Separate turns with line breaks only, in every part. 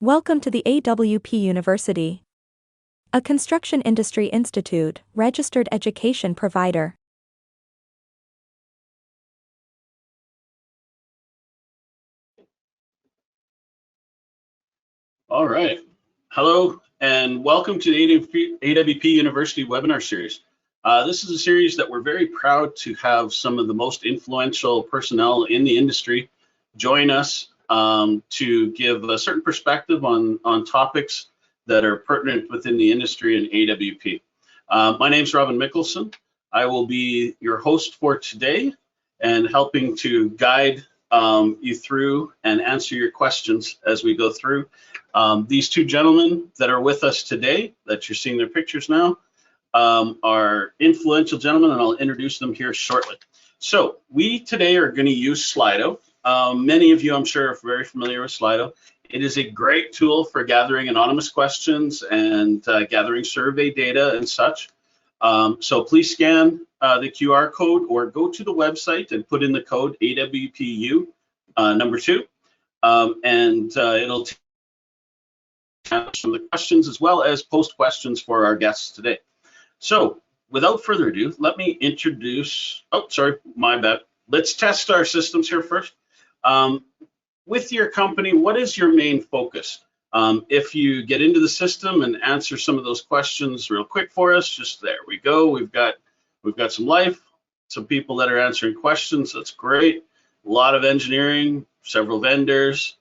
Welcome to the AWP University, a construction industry institute, registered education provider.
All right. Hello, and welcome to the AWP University webinar series. This is a series that we're very proud to have some of the most influential personnel in the industry join us to give a certain perspective on topics that are pertinent within the industry and AWP. My name is Robin Mickelson. I will be your host for today and helping to guide you through and answer your questions as we go through. These two gentlemen that are with us today, that you're seeing their pictures now, are influential gentlemen, and I'll introduce them here shortly. So we today are going to use Slido. Many of you, I'm sure, are very familiar with Slido. It is a great tool for gathering anonymous questions and gathering survey data and such. So please scan the QR code or go to the website and put in the code AWPU #2, and it'll take some of the questions as well as post questions for our guests today. So without further ado, let me introduce, oh, sorry, my bad. Let's test our systems here first. With your company, what is your main focus? If you get into the system and answer some of those questions real quick for us, just there we go. We've got some life, some people that are answering questions. That's great. A lot of engineering, several vendors.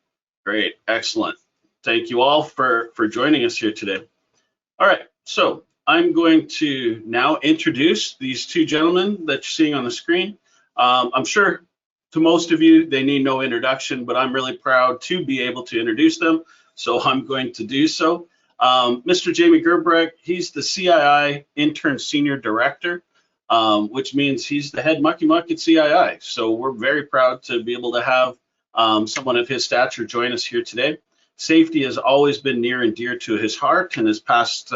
Great, excellent. Thank you all for joining us here today. All right, so I'm going to now introduce these two gentlemen that you're seeing on the screen. I'm sure to most of you, they need no introduction, but I'm really proud to be able to introduce them. So I'm going to do so. Mr. Jamie Gerbrecht, he's the CII Intern Senior Director, which means he's the head mucky muck at CII. So we're very proud to be able to have someone of his stature join us here today. Safety has always been near and dear to his heart and his past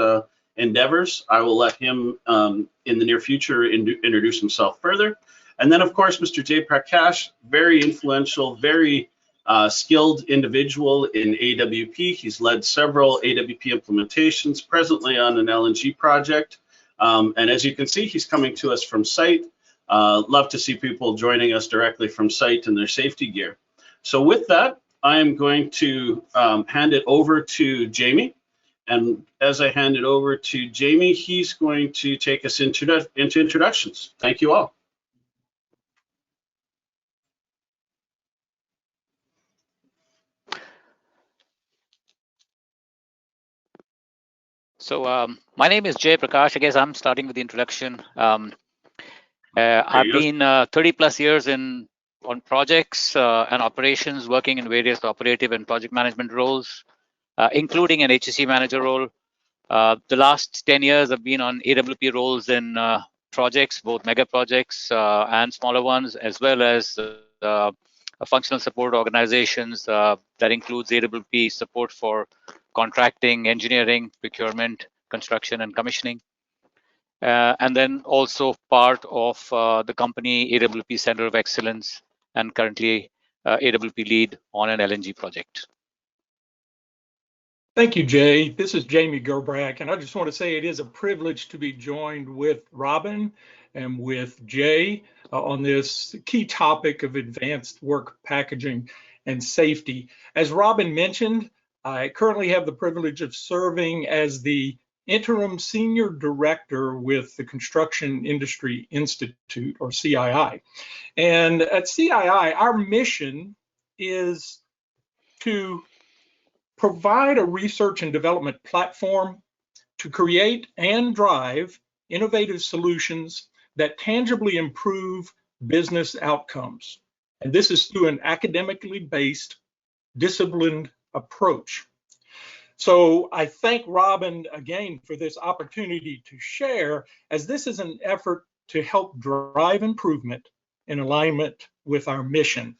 endeavors. I will let him in the near future introduce himself further. And then, of course, Mr. Jay Prakash, very influential, very skilled individual in AWP. He's led several AWP implementations, presently on an LNG project. And as you can see, he's coming to us from site. Love to see people joining us directly from site in their safety gear. So with that, I am going to hand it over to Jamie. And as I hand it over to Jamie, he's going to take us into introductions. Thank you all.
So my name is Jay Prakash. I guess I'm starting with the introduction. I've been 30 plus years on projects and operations, working in various operative and project management roles, including an HSE manager role. The last 10 years I've been on AWP roles in projects, both mega projects and smaller ones, as well as functional support organizations that includes AWP support for contracting, engineering, procurement, construction, and commissioning. And then also part of the company AWP Center of Excellence, and currently AWP lead on an LNG project.
Thank you, Jay. This is Jamie Gerbrecht, and I just want to say it is a privilege to be joined with Robin and with Jay on this key topic of advanced work packaging and safety. As Robin mentioned, I currently have the privilege of serving as the Interim Senior Director with the Construction Industry Institute, or CII. And at CII, our mission is to provide a research and development platform to create and drive innovative solutions that tangibly improve business outcomes. And this is through an academically based, disciplined approach. So I thank Robin again for this opportunity to share, as this is an effort to help drive improvement in alignment with our mission.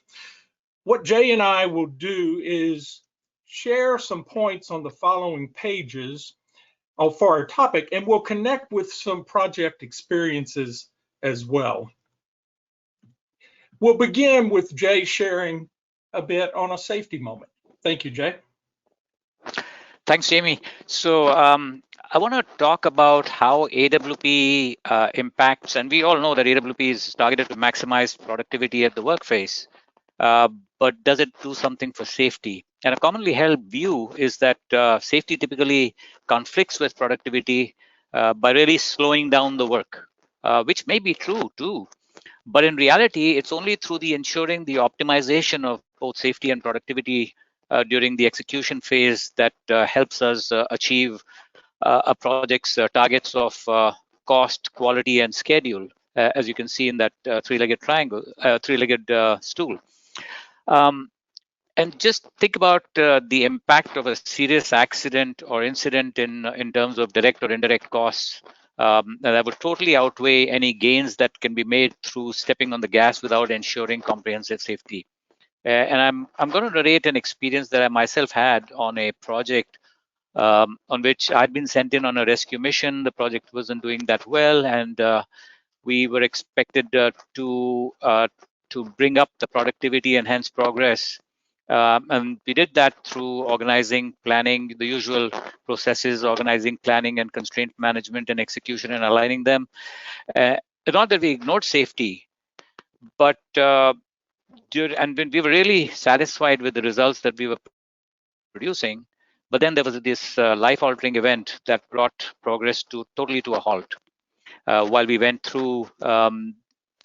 What Jay and I will do is share some points on the following pages for our topic, and we'll connect with some project experiences as well. We'll begin with Jay sharing a bit on a safety moment. Thank you, Jay.
Thanks, Jamie. So I want to talk about how AWP impacts, and we all know that AWP is targeted to maximize productivity at the workplace, but does it do something for safety? And a commonly held view is that safety typically conflicts with productivity by really slowing down the work, which may be true too. But in reality, it's only through the ensuring the optimization of both safety and productivity during the execution phase that helps us achieve a project's targets of cost, quality, and schedule, as you can see in that three-legged triangle, three-legged stool. And just think about the impact of a serious accident or incident in terms of direct or indirect costs. That would totally outweigh any gains that can be made through stepping on the gas without ensuring comprehensive safety. And I'm going to narrate an experience that I myself had on a project on which I'd been sent in on a rescue mission. The project wasn't doing that well, and we were expected to bring up the productivity and hence progress. And we did that through organizing, planning, the usual processes, organizing, planning, and constraint management and execution and aligning them. Not that we ignored safety, but and when we were really satisfied with the results that we were producing, but then there was this life-altering event that brought progress totally to a halt. While we went through the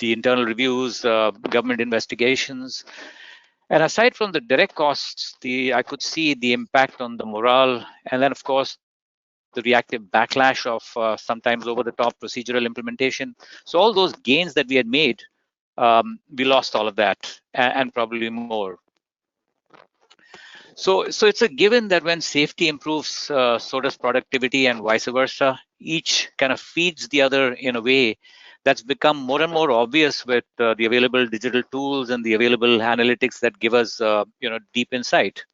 internal reviews, government investigations, and aside from the direct costs, I could see the impact on the morale, and then of course the reactive backlash of sometimes over-the-top procedural implementation. So all those gains that we had made, we lost all of that and probably more. So it's a given that when safety improves, so does productivity and vice versa. Each kind of feeds the other in a way that's become more and more obvious with the available digital tools and the available analytics that give us deep insight.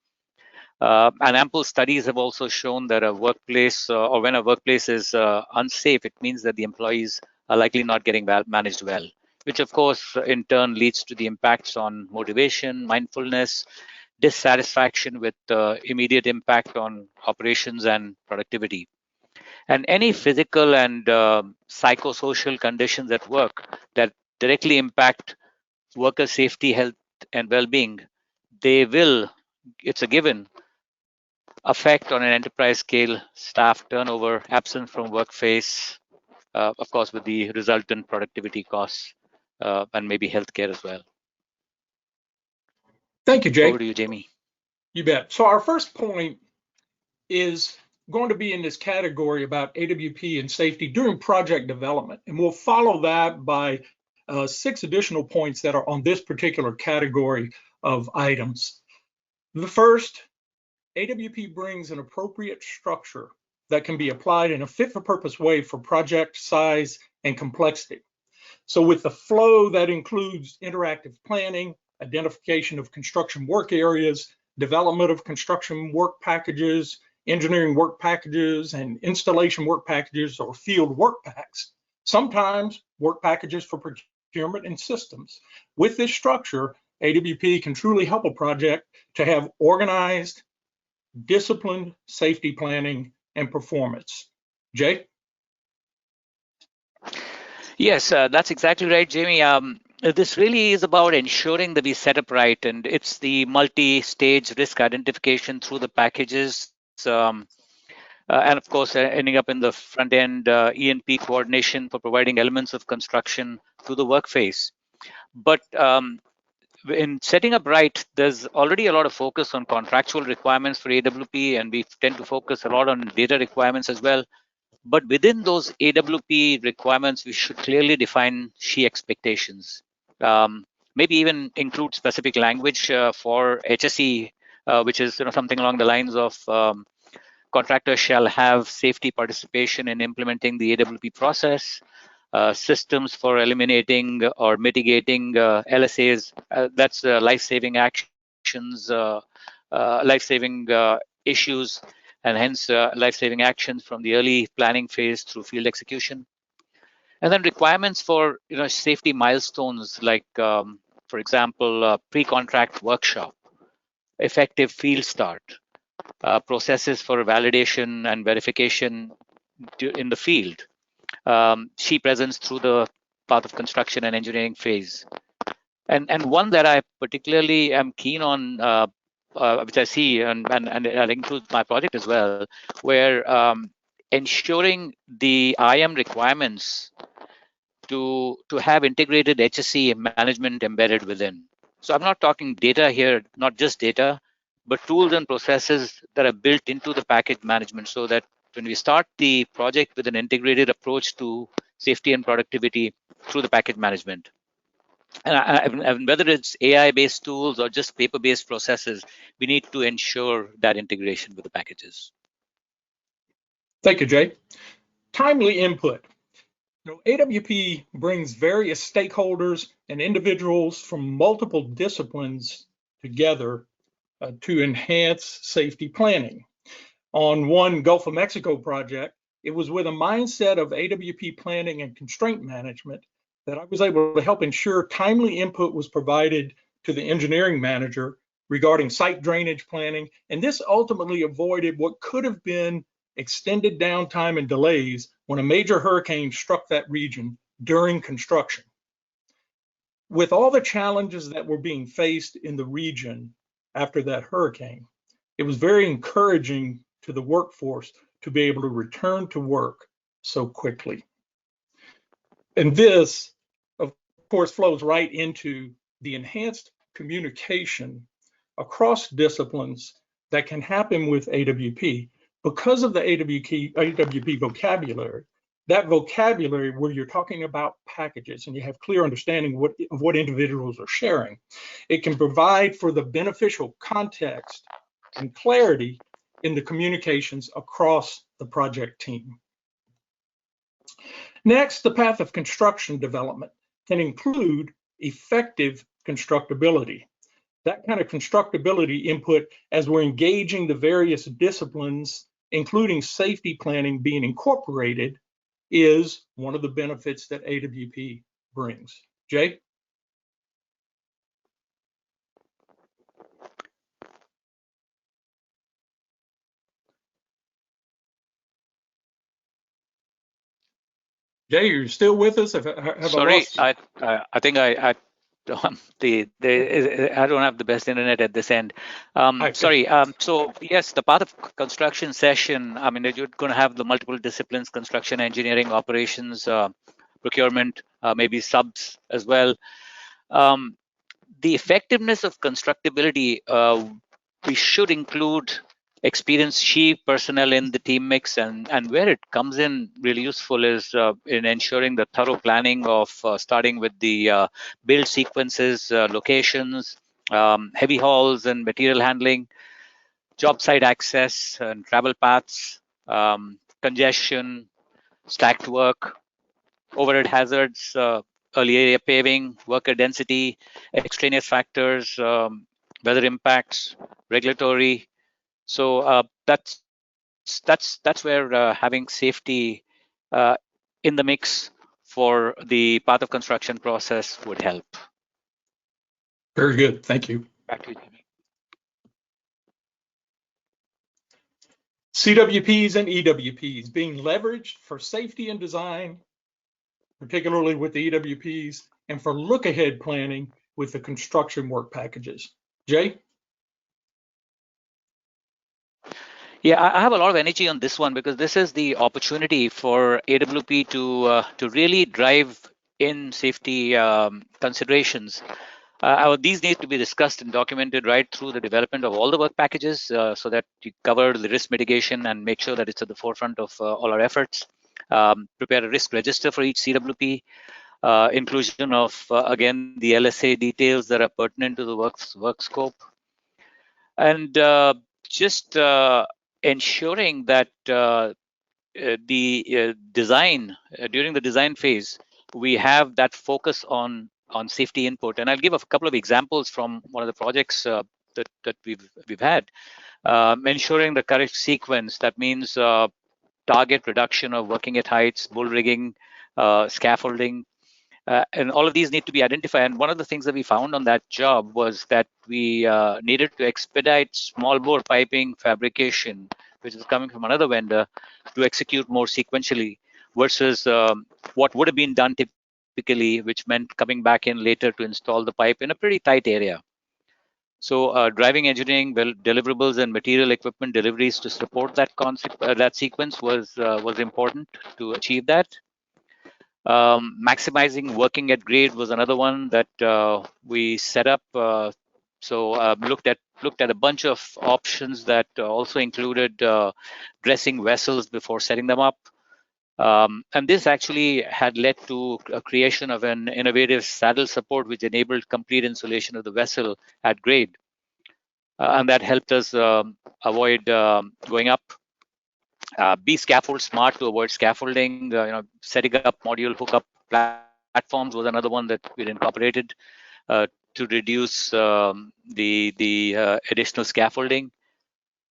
And ample studies have also shown that a workplace or when a workplace is unsafe, it means that the employees are likely not getting managed well, which of course in turn leads to the impacts on motivation, mindfulness, dissatisfaction with immediate impact on operations and productivity. And any physical and psychosocial conditions at work that directly impact worker safety, health, and well-being, they will, it's a given, affect on an enterprise scale staff turnover, absence from workplace, of course, with the resultant productivity costs and maybe healthcare as well.
Thank you, Jay.
Over to you, Jamie.
You bet. So our first point is going to be in this category about AWP and safety during project development. And we'll follow that by 6 additional points that are on this particular category of items. The first, AWP brings an appropriate structure that can be applied in a fit-for-purpose way for project size and complexity. So with the flow that includes interactive planning, identification of construction work areas, development of construction work packages, engineering work packages, and installation work packages or field work packs, sometimes work packages for procurement and systems. With this structure, AWP can truly help a project to have organized, disciplined safety planning and performance. Jay?
Yes, that's exactly right, Jamie. This really is about ensuring that we set up right, and it's the multi-stage risk identification through the packages, and of course, ending up in the front end E&P coordination for providing elements of construction to the work phase. But in setting up right, there's already a lot of focus on contractual requirements for AWP, and we tend to focus a lot on data requirements as well. But within those AWP requirements, we should clearly define SHE expectations. Maybe even include specific language for HSE, which is something along the lines of contractors shall have safety participation in implementing the AWP process, systems for eliminating or mitigating LSAs, that's life-saving actions, life-saving issues, and hence life-saving actions from the early planning phase through field execution. And then requirements for safety milestones like, for example, pre-contract workshop, effective field start, processes for validation and verification in the field. She presents through the path of construction and engineering phase. And one that I particularly am keen on, which I see, and I'll include my project as well, where ensuring the IM requirements to have integrated HSE management embedded within. So I'm not talking data here, not just data, but tools and processes that are built into the package management, so that when we start the project with an integrated approach to safety and productivity through the package management. And whether it's AI-based tools or just paper-based processes, we need to ensure that integration with the packages.
Thank you, Jay. Timely input. AWP brings various stakeholders and individuals from multiple disciplines together to enhance safety planning. On one Gulf of Mexico project, it was with a mindset of AWP planning and constraint management that I was able to help ensure timely input was provided to the engineering manager regarding site drainage planning, and this ultimately avoided what could have been extended downtime and delays when a major hurricane struck that region during construction. With all the challenges that were being faced in the region after that hurricane, it was very encouraging to the workforce to be able to return to work so quickly. And this, of course, flows right into the enhanced communication across disciplines that can happen with AWP. Because of the AWP vocabulary, that vocabulary where you're talking about packages and you have clear understanding of what individuals are sharing, it can provide for the beneficial context and clarity in the communications across the project team. Next, the path of construction development can include effective constructability. That kind of constructability input, as we're engaging the various disciplines, including safety planning being incorporated, is one of the benefits that AWP brings. Jay? Jay, you're still with us?
Sorry, I think I don't have the best internet at this end. Sorry. So yes, the path of construction session. I mean, you're going to have the multiple disciplines: construction, engineering, operations, procurement, maybe subs as well. The effectiveness of constructability, we should include experienced chief personnel in the team mix, and where it comes in really useful is in ensuring the thorough planning of starting with the build sequences, locations, heavy hauls and material handling, job site access and travel paths, congestion, stacked work, overhead hazards, early area paving, worker density, extraneous factors, weather impacts, regulatory. So that's where having safety in the mix for the path of construction process would help.
Very good, thank you.
Back to you, Jamie.
CWPs and EWPs being leveraged for safety and design, particularly with the EWPs, and for look-ahead planning with the construction work packages. Jay?
Yeah, I have a lot of energy on this one because this is the opportunity for AWP to really drive in safety considerations. These need to be discussed and documented right through the development of all the work packages so that you cover the risk mitigation and make sure that it's at the forefront of all our efforts. Prepare a risk register for each CWP, inclusion of, again, the LSA details that are pertinent to the work scope. And just ensuring that the design, during the design phase, we have that focus on safety input. And I'll give a couple of examples from one of the projects that we've had. Ensuring the correct sequence, that means target reduction of working at heights, bull rigging, scaffolding, And all of these need to be identified. And one of the things that we found on that job was that we needed to expedite small bore piping fabrication, which is coming from another vendor, to execute more sequentially versus what would have been done typically, which meant coming back in later to install the pipe in a pretty tight area. So driving engineering, well, deliverables and material equipment deliveries to support that concept, that sequence was important to achieve that. Maximizing working at grade was another one that we set up. Looked at a bunch of options that also included dressing vessels before setting them up. And this actually had led to a creation of an innovative saddle support, which enabled complete insulation of the vessel at grade. And that helped us avoid going up. Be scaffold smart to avoid scaffolding. Setting up module hookup platforms was another one that we incorporated to reduce the additional scaffolding.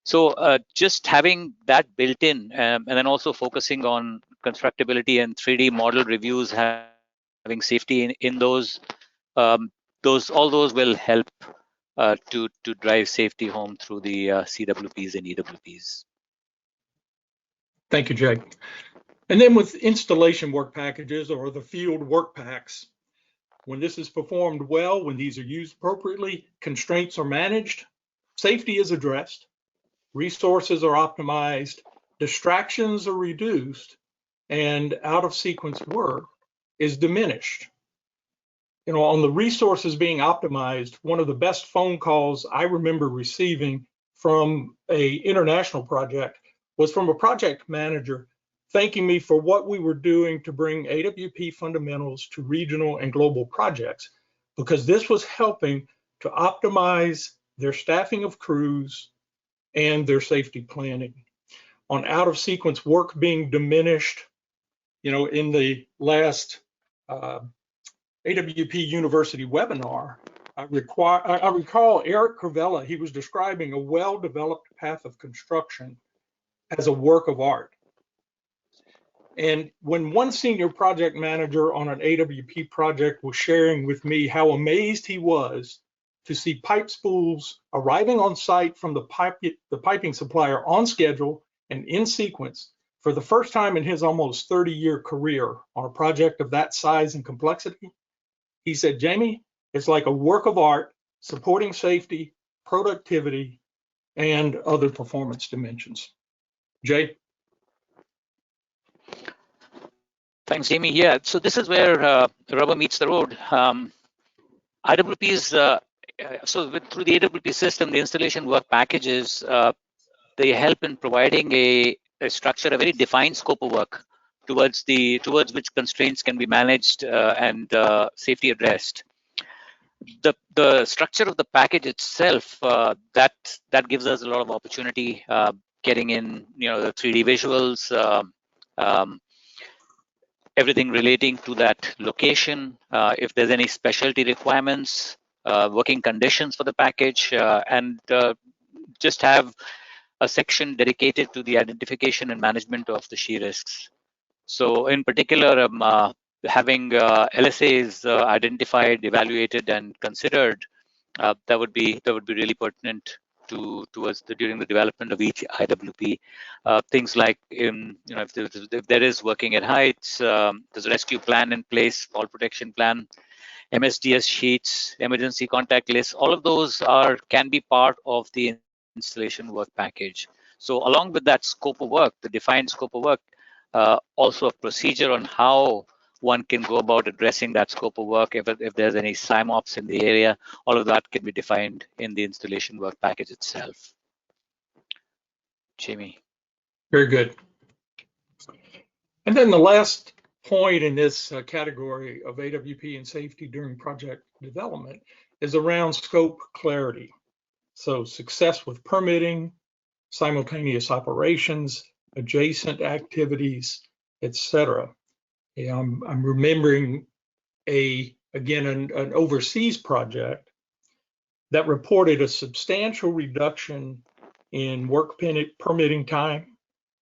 So just having that built in, and then also focusing on constructability and 3D model reviews, having safety in those, all those will help to drive safety home through the CWPs and EWPs.
Thank you, Jay. And then with installation work packages or the field work packs, when this is performed well, when these are used appropriately, constraints are managed, safety is addressed, resources are optimized, distractions are reduced, and out of sequence work is diminished. On the resources being optimized, one of the best phone calls I remember receiving from an international project was from a project manager thanking me for what we were doing to bring AWP fundamentals to regional and global projects, because this was helping to optimize their staffing of crews and their safety planning. On out of sequence work being diminished, in the last AWP University webinar, I recall Eric Cravella, he was describing a well-developed path of construction as a work of art. And when one senior project manager on an AWP project was sharing with me how amazed he was to see pipe spools arriving on site from the piping supplier on schedule and in sequence for the first time in his almost 30-year career on a project of that size and complexity, he said, Jamie, it's like a work of art supporting safety, productivity, and other performance dimensions. Jay?
Thanks, Jamie. Yeah, so this is where the rubber meets the road. IWPs, through the AWP system, the installation work packages, they help in providing a structure, a very defined scope of work towards which constraints can be managed and safety addressed. The structure of the package itself, that gives us a lot of opportunity, getting in, the 3D visuals, everything relating to that location, if there's any specialty requirements, working conditions for the package, and just have a section dedicated to the identification and management of the shear risks. So in particular, having LSAs identified, evaluated, and considered, that would be really pertinent towards during the development of each IWP. Things like if there is working at heights, there's a rescue plan in place, fall protection plan, MSDS sheets, emergency contact lists. All of those can be part of the installation work package. So along with that scope of work, the defined scope of work, also a procedure on how one can go about addressing that scope of work. If there's any SIMOPS in the area, all of that can be defined in the installation work package itself. Jamie.
Very good. And then the last point in this category of AWP and safety during project development is around scope clarity. So success with permitting, simultaneous operations, adjacent activities, etc. I'm remembering an overseas project that reported a substantial reduction in work permitting time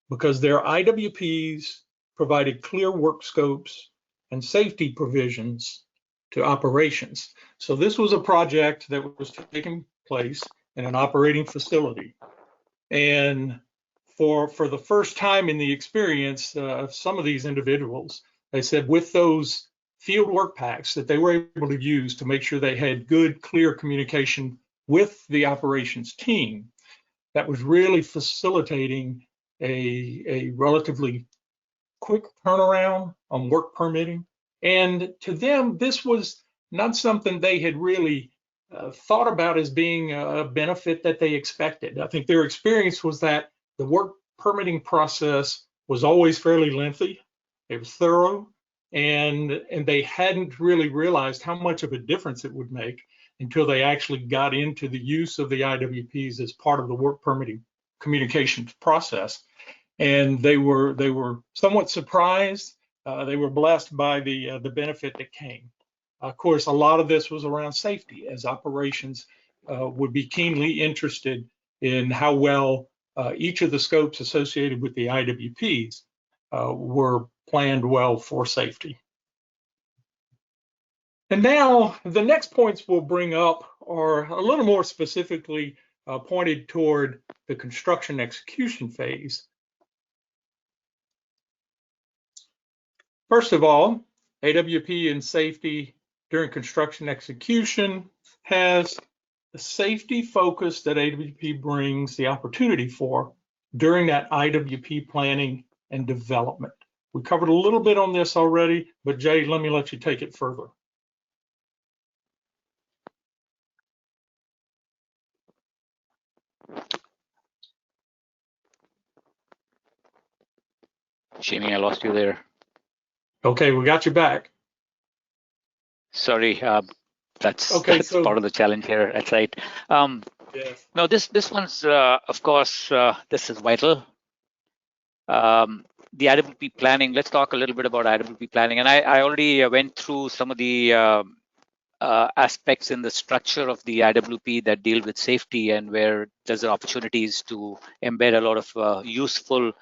because their IWPs provided clear work scopes and safety provisions to operations. So this was a project that was taking place in an operating facility. And for the first time in the experience of some of these individuals, they said with those field work packs that they were able to use to make sure they had good, clear communication with the operations team, that was really facilitating a relatively quick turnaround on work permitting. And to them, this was not something they had really thought about as being a benefit that they expected. I think their experience was that the work permitting process was always fairly lengthy. It was thorough, and they hadn't really realized how much of a difference it would make until they actually got into the use of the IWPs as part of the work permitting communications process. And they were somewhat surprised. They were blessed by the benefit that came. Of course, a lot of this was around safety, as operations would be keenly interested in how well each of the scopes associated with the IWPs were planned well for safety. And now the next points we'll bring up are a little more specifically pointed toward the construction execution phase. First of all, AWP and safety during construction execution has the safety focus that AWP brings the opportunity for during that IWP planning and development. We covered a little bit on this already, but Jay, let me let you take it further.
Jamie, I lost you there.
Okay, we got you back.
Sorry, that's
So,
part of the challenge here. That's right.
yes.
No, this one's of course this is vital. The IWP planning. Let's talk a little bit about IWP planning. And I already went through some of the aspects in the structure of the IWP that deal with safety and where there's opportunities to embed a lot of useful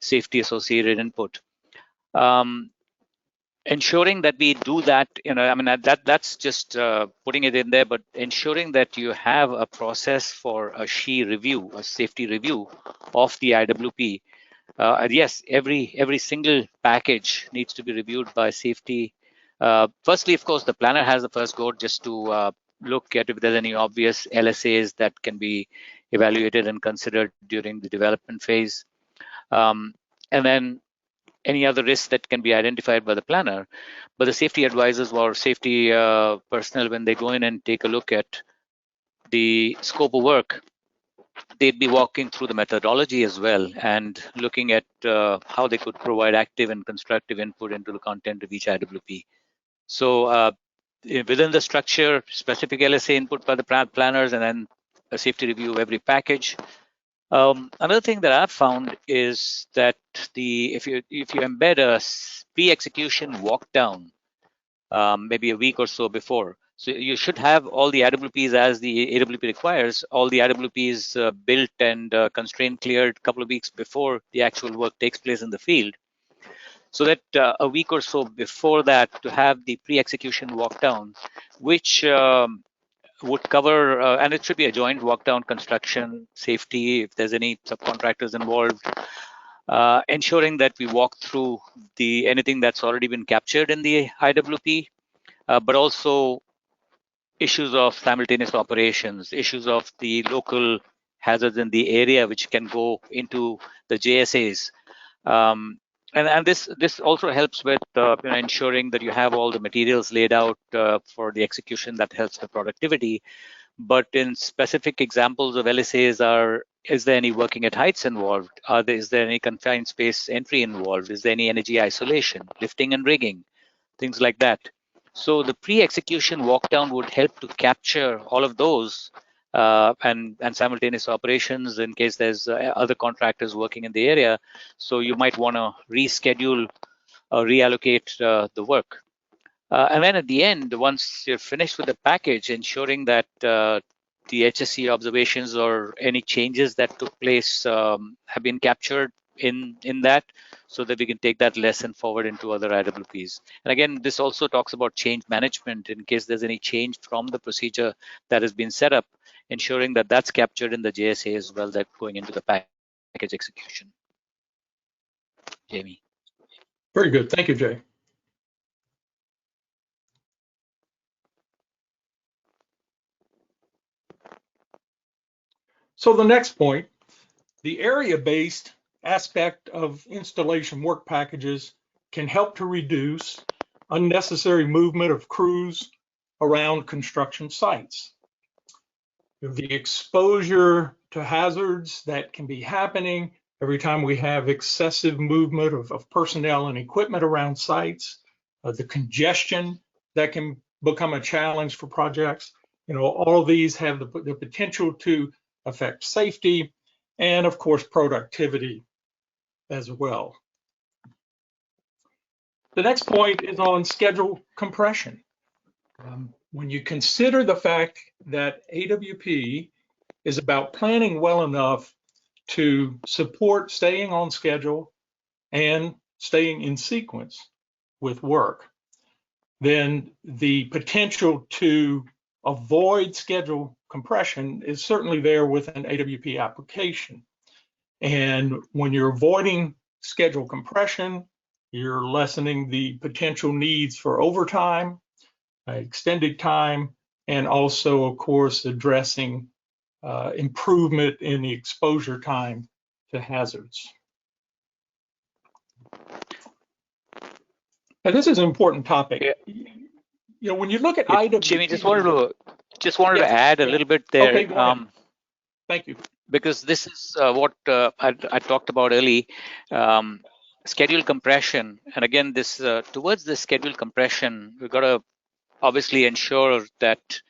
safety associated input. Ensuring that we do that, I mean, that's just putting it in there, but ensuring that you have a process for a review, a safety review of the IWP. Yes, every single package needs to be reviewed by safety. Firstly, of course, the planner has the first go just to look at if there's any obvious LSAs that can be evaluated and considered during the development phase. And then any other risks that can be identified by the planner. But the safety advisors or safety personnel, when they go in and take a look at the scope of work, they'd be walking through the methodology as well and looking at how they could provide active and constructive input into the content of each IWP. So within the structure, specific LSA input by the planners, and then a safety review of every package. Another thing that I've found is that if you embed a pre-execution walk down, maybe a week or so before, so you should have all the IWPs as the AWP requires, all the IWPs built and constraint cleared a couple of weeks before the actual work takes place in the field. So that a week or so before that, to have the pre-execution walk down, which would cover, and it should be a joint walk down, construction, safety, if there's any subcontractors involved, ensuring that we walk through anything that's already been captured in the IWP, but also issues of simultaneous operations, issues of the local hazards in the area, which can go into the JSAs. And this also helps with ensuring that you have all the materials laid out for the execution that helps the productivity. But in specific examples of LSAs is there any working at heights involved? Is there any confined space entry involved? Is there any energy isolation, lifting and rigging, things like that? So the pre-execution walk down would help to capture all of those and simultaneous operations in case there's other contractors working in the area. So you might want to reschedule or reallocate the work. And then at the end, once you're finished with the package, ensuring that the HSE observations or any changes that took place have been captured in that, so that we can take that lesson forward into other IWPs. And again, this also talks about change management in case there's any change from the procedure that has been set up, ensuring that that's captured in the JSA as well, that going into the package execution. Jamie.
Very good. Thank you, Jay. So the next point, the area-based aspect of installation work packages can help to reduce unnecessary movement of crews around construction sites. The exposure to hazards that can be happening every time we have excessive movement of personnel and equipment around sites, the congestion that can become a challenge for projects. All of these have the potential to affect safety and, of course, productivity as well. The next point is on schedule compression. When you consider the fact that AWP is about planning well enough to support staying on schedule and staying in sequence with work, then the potential to avoid schedule compression is certainly there with an AWP application. And when you're avoiding schedule compression, you're lessening the potential needs for overtime, extended time, and also, of course, addressing improvement in the exposure time to hazards. And this is an important topic.
Yeah.
When you look at IWP,
Jamie, just wanted to add a little bit there.
Okay, go ahead. Thank you.
Because this is what I talked about early, schedule compression. And again, this towards the schedule compression, we've got to obviously ensure that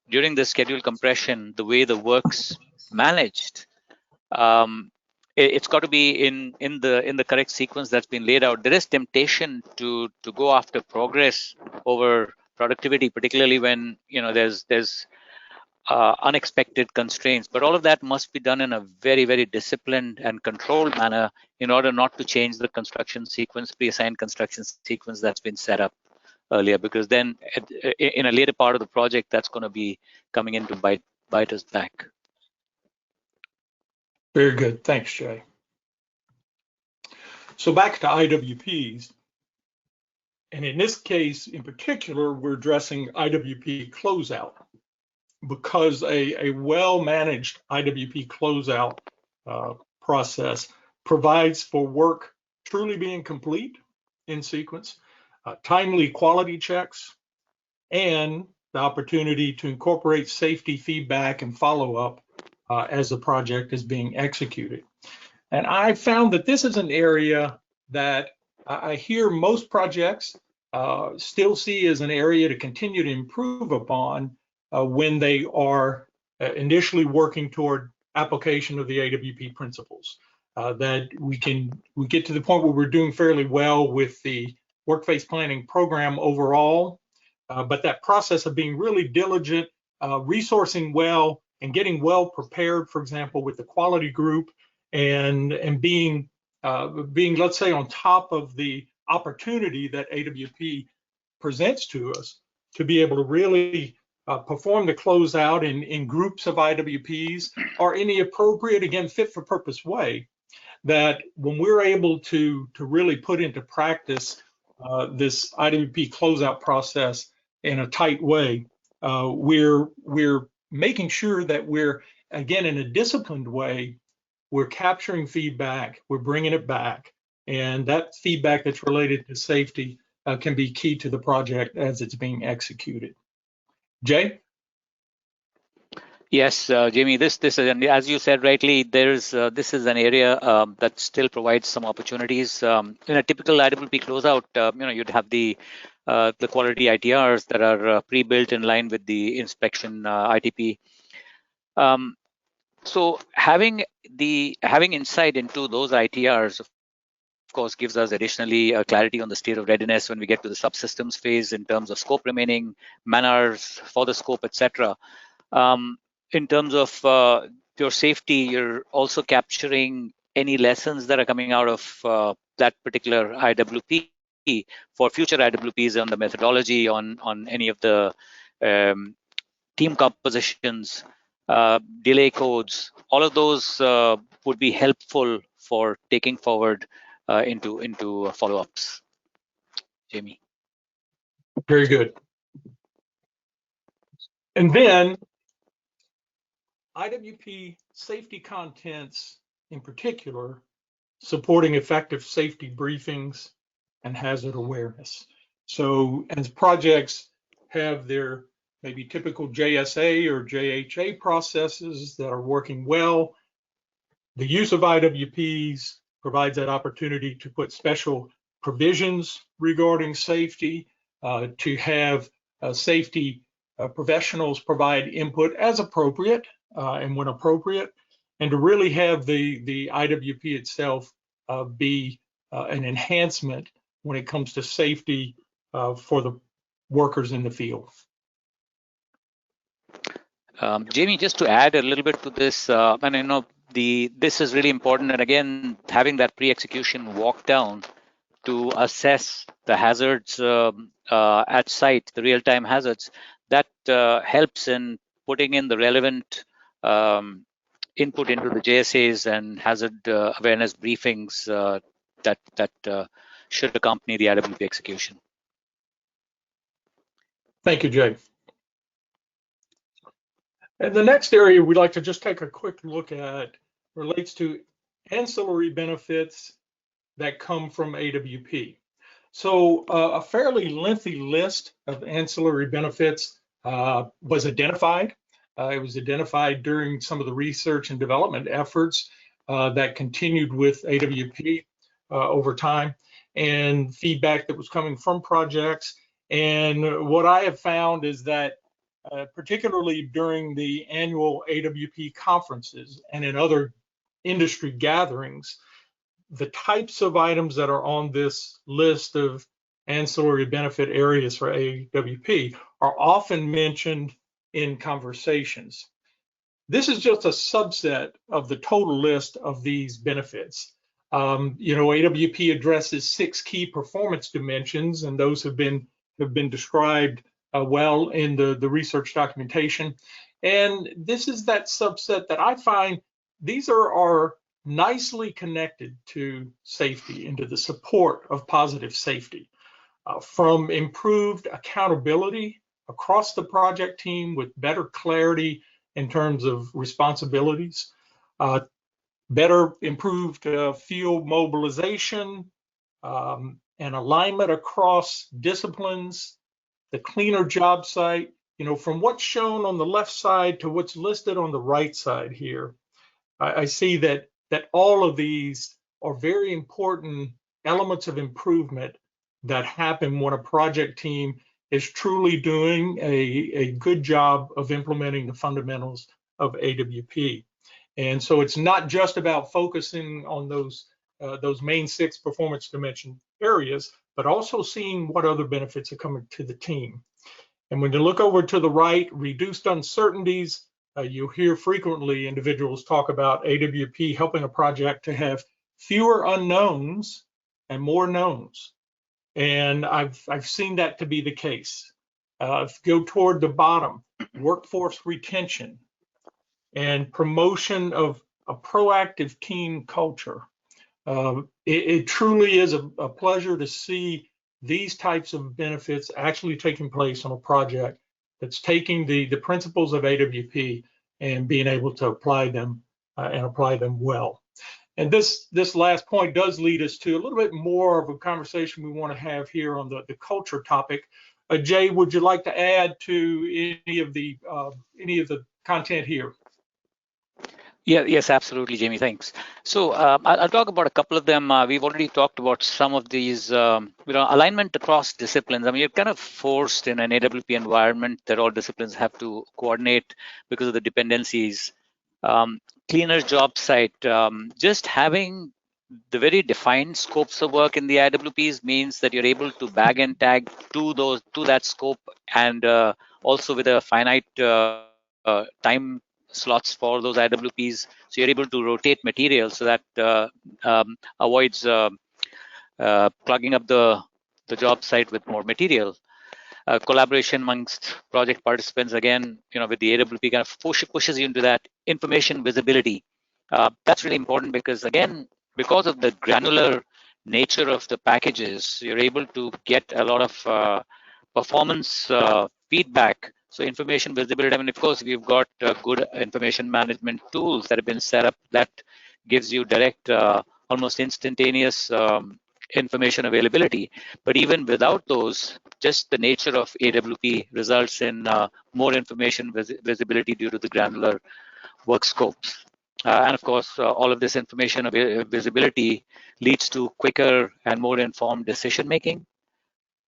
during the schedule compression, the way the work's managed, it's got to be in the correct sequence that's been laid out. There is temptation to go after progress over productivity, particularly when there's unexpected constraints. But all of that must be done in a very, very disciplined and controlled manner in order not to change the construction sequence, pre-assigned construction sequence that's been set up earlier, because then in a later part of the project, that's going to be coming in to bite us back.
Very good. Thanks, Jay. So back to IWPs. And in this case, in particular, we're addressing IWP closeout, because a well-managed IWP closeout process provides for work truly being complete in sequence, timely quality checks, and the opportunity to incorporate safety feedback and follow-up as the project is being executed. And I found that this is an area that I hear most projects still see as an area to continue to improve upon when they are initially working toward application of the AWP principles. That we get to the point where we're doing fairly well with the work-based planning program overall, but that process of being really diligent, resourcing well, and getting well prepared, for example, with the quality group, and being, let's say, on top of the opportunity that AWP presents to us to be able to really perform the closeout in groups of IWPs or in the appropriate, again, fit for purpose way, that when we're able to really put into practice this IWP closeout process in a tight way, we're making sure that we're, again, in a disciplined way, we're capturing feedback, we're bringing it back, and that feedback that's related to safety can be key to the project as it's being executed. Jay?
Yes, Jamie, this is, and as you said rightly, this is an area that still provides some opportunities. In a typical IWP closeout, you'd have the quality ITRs that are pre-built in line with the inspection ITP. So having insight into those ITRs, of course, gives us additionally clarity on the state of readiness when we get to the subsystems phase in terms of scope remaining, man-hours for the scope, etc. In terms of your safety, you're also capturing any lessons that are coming out of that particular IWP for future IWPs on the methodology, on any of the team compositions, delay codes. All of those would be helpful for taking forward into follow-ups. Jamie.
Very good. And then IWP safety contents in particular, supporting effective safety briefings and hazard awareness. So as projects have their maybe typical JSA or JHA processes that are working well, the use of IWPs provides that opportunity to put special provisions regarding safety, to have safety professionals provide input as appropriate and when appropriate, and to really have the IWP itself be an enhancement when it comes to safety for the workers in the field.
Jamie, just to add a little bit to this, and I know this is really important, and again, having that pre-execution walk down to assess the hazards at site, the real-time hazards, that helps in putting in the relevant input into the JSAs and hazard awareness briefings that should accompany the IWP execution.
Thank you, Jay. And the next area we'd like to just take a quick look at relates to ancillary benefits that come from AWP. So a fairly lengthy list of ancillary benefits was identified. It was identified during some of the research and development efforts that continued with AWP over time, and feedback that was coming from projects. And what I have found is that particularly during the annual AWP conferences and in other industry gatherings, the types of items that are on this list of ancillary benefit areas for AWP are often mentioned in conversations. This is just a subset of the total list of these benefits. AWP addresses 6 key performance dimensions, and those have been described well in the research documentation. And this is that subset that I find these are nicely connected to safety and to the support of positive safety, from improved accountability across the project team with better clarity in terms of responsibilities, better improved field mobilization, and alignment across disciplines, the cleaner job site, from what's shown on the left side to what's listed on the right side here. I see that all of these are very important elements of improvement that happen when a project team is truly doing a good job of implementing the fundamentals of AWP. And so it's not just about focusing on those main 6 performance dimension areas, but also seeing what other benefits are coming to the team. And when you look over to the right, reduced uncertainties, you hear frequently individuals talk about AWP helping a project to have fewer unknowns and more knowns. And I've seen that to be the case. Go toward the bottom, workforce retention and promotion of a proactive team culture. It truly is a pleasure to see these types of benefits actually taking place on a project that's taking the principles of AWP and being able to apply them and apply them well. And this last point does lead us to a little bit more of a conversation we want to have here on the culture topic. Jay, would you like to add to any of the content here?
Yes, absolutely, Jamie. Thanks. So I'll talk about a couple of them. We've already talked about some of these, alignment across disciplines. I mean, you're kind of forced in an AWP environment that all disciplines have to coordinate because of the dependencies. Cleaner job site, just having the very defined scopes of work in the IWPs means that you're able to bag and tag to that scope, and also with a finite time slots for those IWPs. So you're able to rotate material so that avoids plugging up the job site with more material. Collaboration amongst project participants, again, with the AWP kind of pushes you into that information visibility. That's really important because, again, because of the granular nature of the packages, you're able to get a lot of performance feedback. So information visibility, I mean, of course, we've got good information management tools that have been set up that gives you direct, almost instantaneous information availability. But even without those, just the nature of AWP results in more information visibility due to the granular work scopes. And of course, all of this information visibility leads to quicker and more informed decision making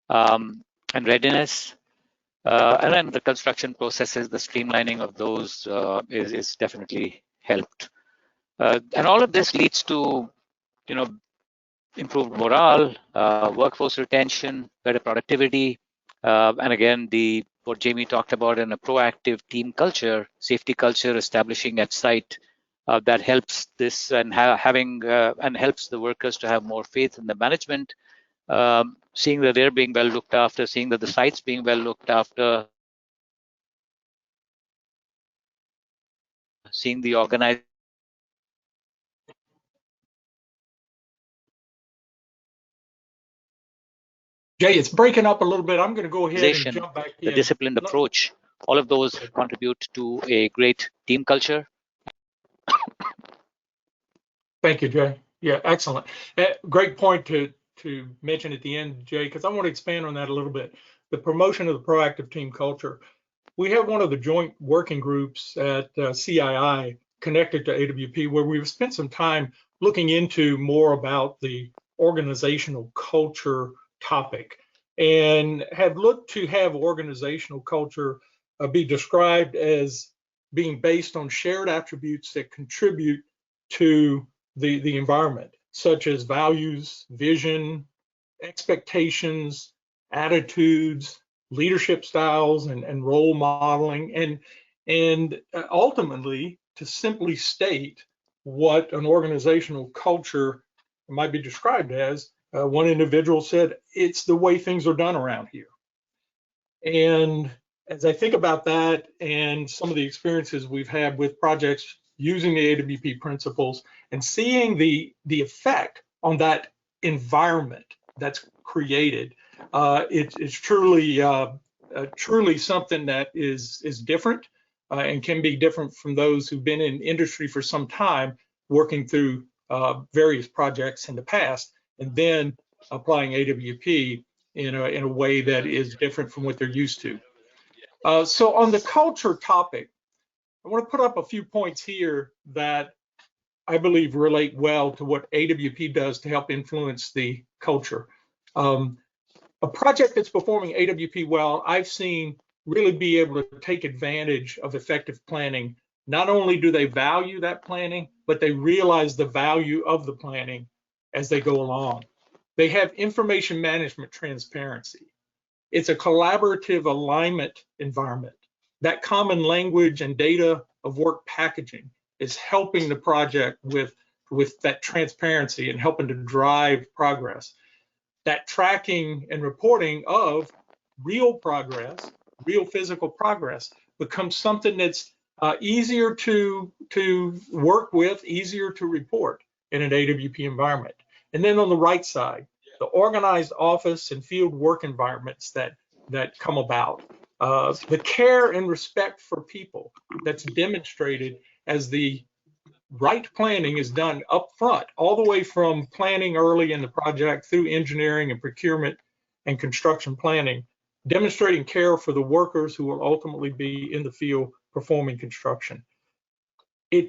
and readiness. And then the construction processes, the streamlining of those is definitely helped. And all of this leads to, improved morale, workforce retention, better productivity, and again, what Jamie talked about in a proactive team culture, safety culture establishing at site that helps this and and helps the workers to have more faith in the management, seeing that they're being well looked after, seeing that the site's being well looked after, seeing the organization.
Jay, it's breaking up a little bit. I'm going to go ahead and jump back in.
The disciplined approach, all of those contribute to a great team culture.
Thank you, Jay. Yeah, excellent. Great point to mention at the end, Jay, because I want to expand on that a little bit. The promotion of the proactive team culture. We have one of the joint working groups at CII connected to AWP where we've spent some time looking into more about the organizational culture topic and have looked to have organizational culture be described as being based on shared attributes that contribute to the environment, such as values, vision, expectations, attitudes, leadership styles, and role modeling, and ultimately to simply state what an organizational culture might be described as. One individual said, it's the way things are done around here. And as I think about that and some of the experiences we've had with projects using the AWP principles and seeing the effect on that environment that's created, it's truly something that is different and can be different from those who've been in industry for some time, working through various projects in the past, and then applying AWP in a way that is different from what they're used to. So on the culture topic, I want to put up a few points here that I believe relate well to what AWP does to help influence the culture. A project that's performing AWP well, I've seen really be able to take advantage of effective planning. Not only do they value that planning, but they realize the value of the planning as they go along. They have information management transparency. It's a collaborative alignment environment. That common language and data of work packaging is helping the project with that transparency and helping to drive progress. That tracking and reporting of real progress, real physical progress, becomes something that's easier to work with, easier to report in an AWP environment. And then on the right side, the organized office and field work environments that come about. The care and respect for people that's demonstrated as the right planning is done up front, all the way from planning early in the project through engineering and procurement and construction planning, demonstrating care for the workers who will ultimately be in the field performing construction.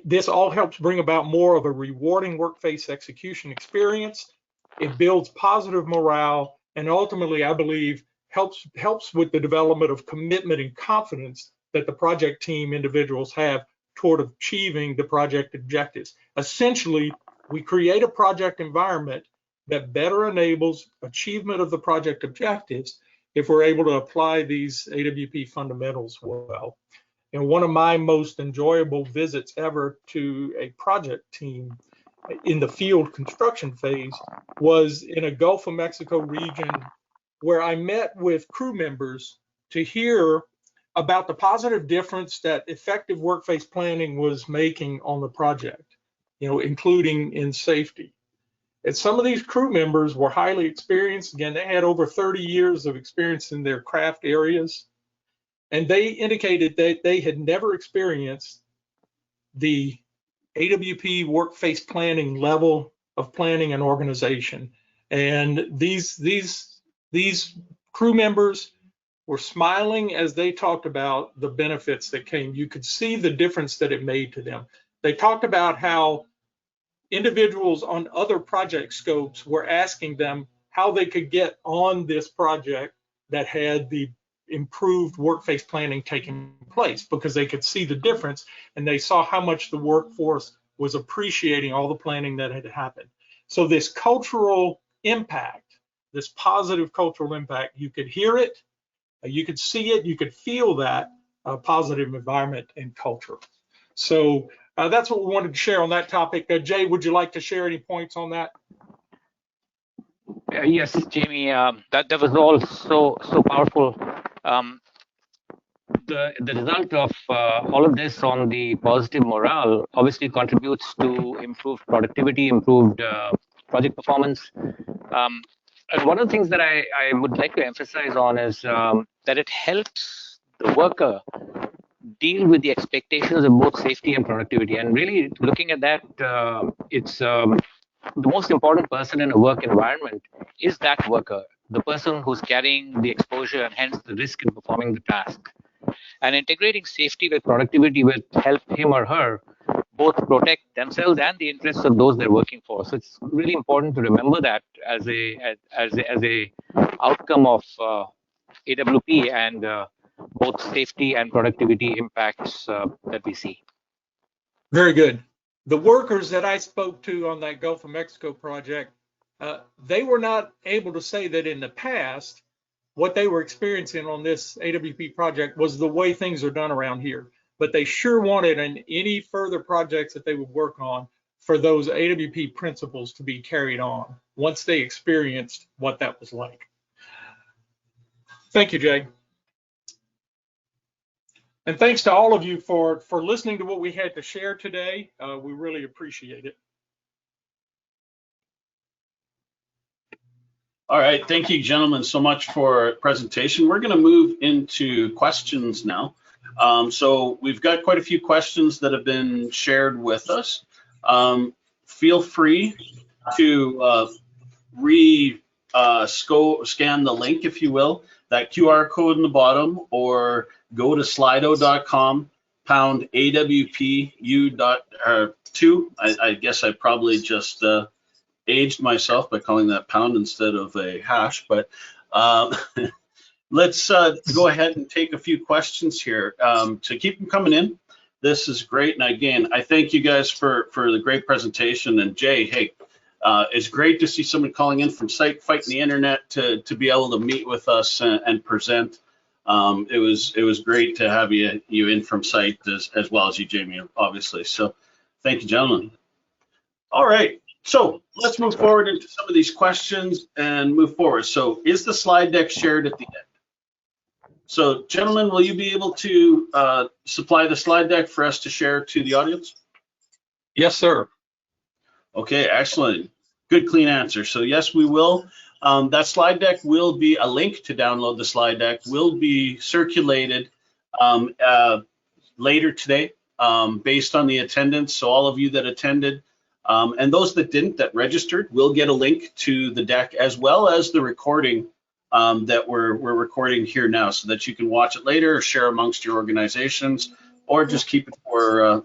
This all helps bring about more of a rewarding workplace execution experience. It builds positive morale, and ultimately, I believe, helps with the development of commitment and confidence that the project team individuals have toward achieving the project objectives. Essentially, we create a project environment that better enables achievement of the project objectives if we're able to apply these AWP fundamentals well. And one of my most enjoyable visits ever to a project team in the field construction phase was in a Gulf of Mexico region where I met with crew members to hear about the positive difference that effective workplace planning was making on the project, including in safety. And some of these crew members were highly experienced. Again, they had over 30 years of experience in their craft areas. And they indicated that they had never experienced the AWP workplace planning level of planning and organization. And these crew members were smiling as they talked about the benefits that came. You could see the difference that it made to them. They talked about how individuals on other project scopes were asking them how they could get on this project that had the improved workplace planning taking place, because they could see the difference and they saw how much the workforce was appreciating all the planning that had happened. So this cultural impact, this positive cultural impact, you could hear it, you could see it, you could feel that positive environment and culture. So that's what we wanted to share on that topic. Jay, would you like to share any points on that?
Yes, Jamie, that was all so powerful. The result of all of this on the positive morale obviously contributes to improved productivity, improved project performance. And one of the things that I would like to emphasize on is that it helps the worker deal with the expectations of both safety and productivity. And really looking at that, it's the most important person in a work environment is that worker, the person who's carrying the exposure and hence the risk in performing the task. And integrating safety with productivity will help him or her both protect themselves and the interests of those they're working for. So it's really important to remember that as a outcome of AWP and both safety and productivity impacts that we see.
Very good. The workers that I spoke to on that Gulf of Mexico project, they were not able to say that in the past, what they were experiencing on this AWP project was the way things are done around here. But they sure wanted in any further projects that they would work on for those AWP principles to be carried on once they experienced what that was like. Thank you, Jay. And thanks to all of you for listening to what we had to share today. We really appreciate it.
All right, thank you, gentlemen, so much for presentation. We're going to move into questions now. So we've got quite a few questions that have been shared with us. Feel free to scan the link, if you will, that QR code in the bottom, or go to slido.com, pound AWPU.2. I guess I probably just aged myself by calling that pound instead of a hash, but let's go ahead and take a few questions here to keep them coming in. This is great, and again, I thank you guys for the great presentation. And Jay, hey, it's great to see someone calling in from site, fighting the internet to be able to meet with us and present. It was great to have you in from site as well as you, Jamie, obviously. So thank you, gentlemen. All right. So let's move forward into some of these questions and move forward. So is the slide deck shared at the end? So gentlemen, will you be able to supply the slide deck for us to share to the audience?
Yes, sir.
Okay, excellent. Good, clean answer. So yes, we will. That slide deck will be a link to download the slide deck will be circulated later today based on the attendance. So all of you that attended, and those that didn't, that registered, will get a link to the deck as well as the recording that we're recording here now, so that you can watch it later or share amongst your organizations, or just keep it for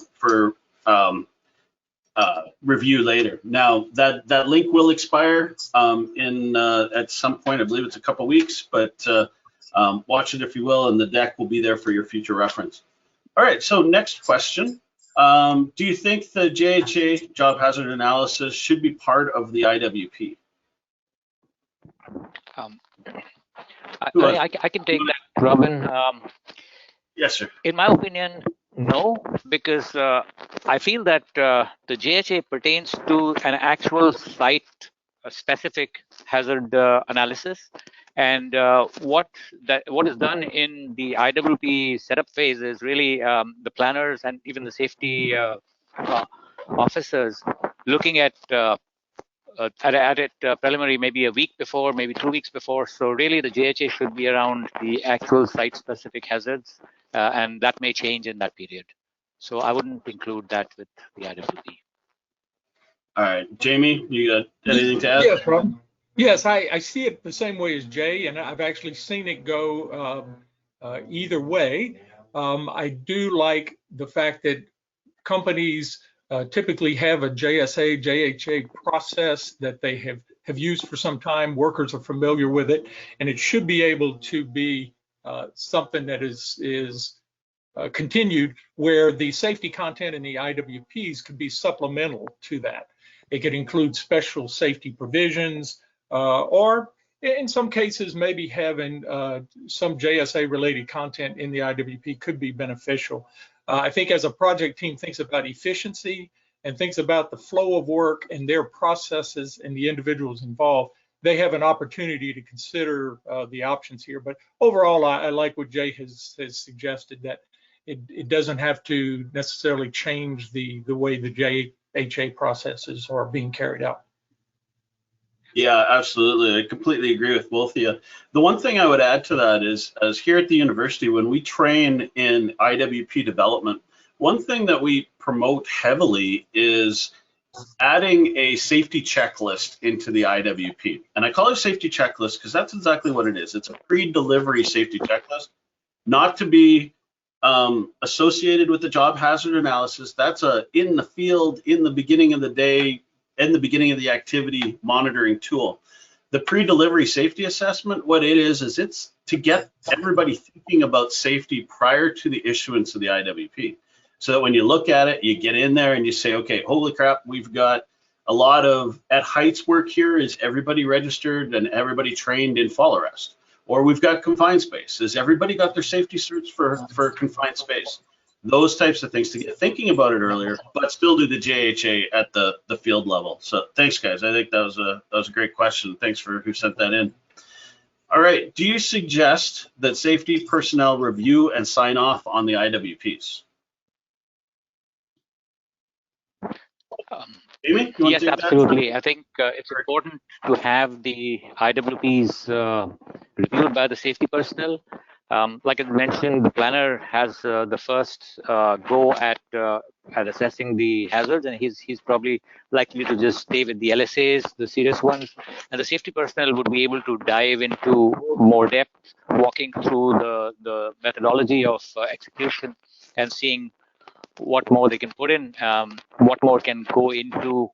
review later. Now that link will expire at some point. I believe it's a couple weeks, but watch it if you will, and the deck will be there for your future reference. All right, so next question. Do you think the JHA, job hazard analysis, should be part of the IWP?
I can take that, Robin.
Yes, sir.
In my opinion, no, because I feel that the JHA pertains to an actual site specific hazard analysis. And what is done in the IWP setup phase is really the planners and even the safety uh, officers looking at it preliminary, maybe a week before, maybe 2 weeks before. So really the JHA should be around the actual site-specific hazards, and that may change in that period. So I wouldn't include that with the IWP.
All right, Jamie, you got anything to add?
Yes, Rob. Yes, I see it the same way as Jay, and I've actually seen it go either way. I do like the fact that companies typically have a JSA, JHA process that they have used for some time. Workers are familiar with it, and it should be able to be something that is continued, where the safety content in the IWPs could be supplemental to that. It could include special safety provisions, or in some cases, maybe having some JSA related content in the IWP could be beneficial. I think as a project team thinks about efficiency and thinks about the flow of work and their processes and the individuals involved, they have an opportunity to consider the options here. But overall, I like what Jay has suggested, that it doesn't have to necessarily change the way the JHA processes are being carried out.
Yeah, absolutely. I completely agree with both of you. The one thing I would add to that is, as here at the university, when we train in IWP development, one thing that we promote heavily is adding a safety checklist into the IWP. And I call it a safety checklist because that's exactly what it is. It's a pre-delivery safety checklist, not to be associated with the job hazard analysis. That's a in the field, in the beginning of the day, in the beginning of the activity monitoring tool. The pre-delivery safety assessment, what it is it's to get everybody thinking about safety prior to the issuance of the IWP. So that when you look at it, you get in there and you say, okay, holy crap, we've got a lot of at heights work here. Is everybody registered and everybody trained in fall arrest? Or we've got confined space. Has everybody got their safety suits for confined space? Those types of things to get thinking about it earlier, but still do the JHA at the field level. So thanks, guys. I think that was a great question. Thanks for who sent that in. All right. Do you suggest that safety personnel review and sign off on the IWPs? Amy,
Yes, absolutely. I think it's important to have the IWPs reviewed by the safety personnel. Like I mentioned, the planner has the first go at assessing the hazards, and he's probably likely to just stay with the LSAs, the serious ones, and the safety personnel would be able to dive into more depth, walking through the methodology of execution and seeing what more they can put in, what more can go into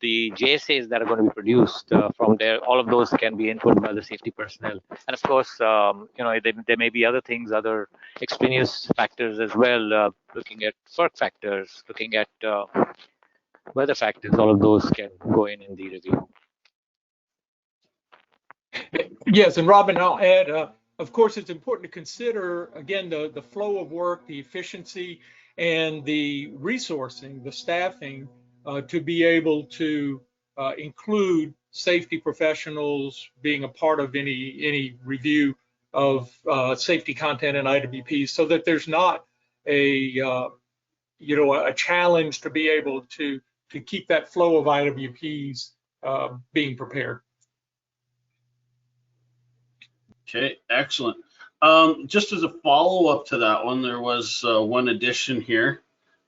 the JSAs that are going to be produced from there. All of those can be input by the safety personnel. And of course, there may be other things, other extraneous factors as well, looking at FERC factors, looking at weather factors. All of those can go in the review.
Yes, and Robin, I'll add, of course, it's important to consider, again, the flow of work, the efficiency, and the resourcing, the staffing, to be able to include safety professionals being a part of any review of safety content in IWPs, so that there's not a challenge to be able to keep that flow of IWPs being prepared.
Okay, excellent. Just as a follow-up to that one, there was one addition here.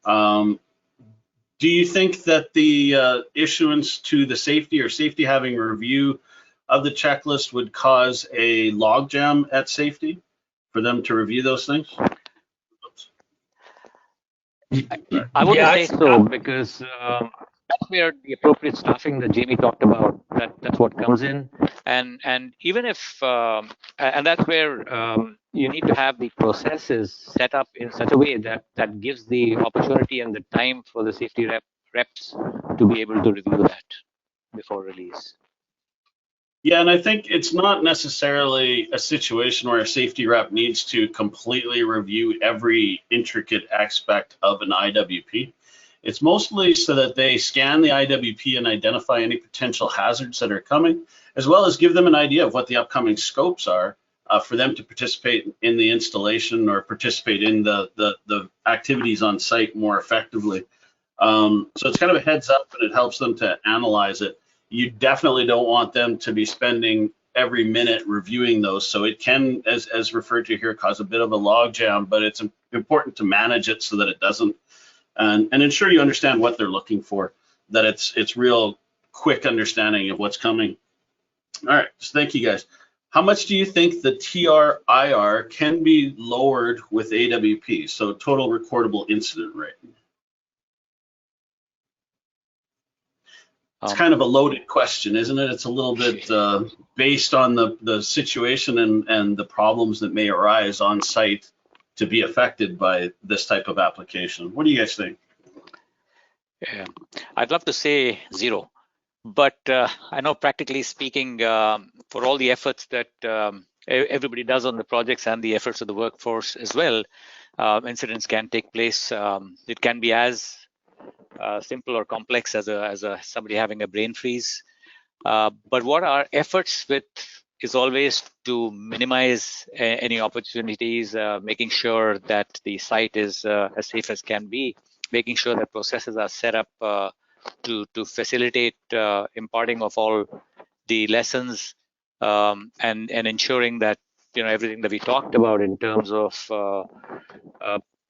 Do you think that the issuance to the safety or safety having a review of the checklist would cause a logjam at safety for them to review those things?
I wouldn't say so, because that's where the appropriate staffing that Jamie talked about, that's what comes in. And even if, and that's where you need to have the processes set up in such a way that gives the opportunity and the time for the safety reps to be able to review that before release.
Yeah, and I think it's not necessarily a situation where a safety rep needs to completely review every intricate aspect of an IWP. It's mostly so that they scan the IWP and identify any potential hazards that are coming, as well as give them an idea of what the upcoming scopes are for them to participate in the installation or participate in the activities on site more effectively. So it's kind of a heads up, and it helps them to analyze it. You definitely don't want them to be spending every minute reviewing those. So it can, as referred to here, cause a bit of a log jam, but it's important to manage it so that it doesn't, and ensure you understand what they're looking for, that it's real quick understanding of what's coming. All right, so thank you guys. How much do you think the TRIR can be lowered with AWP? So total recordable incident rate. It's kind of a loaded question, isn't it? It's a little bit based on the situation and the problems that may arise on site to be affected by this type of application. What do you guys think?
Yeah, I'd love to say 0, but I know practically speaking, for all the efforts that everybody does on the projects and the efforts of the workforce as well, incidents can take place. It can be as simple or complex as somebody having a brain freeze. But what our efforts with is always to minimize any opportunities, making sure that the site is as safe as can be, making sure that processes are set up to facilitate imparting of all the lessons, and ensuring that everything that we talked about in terms of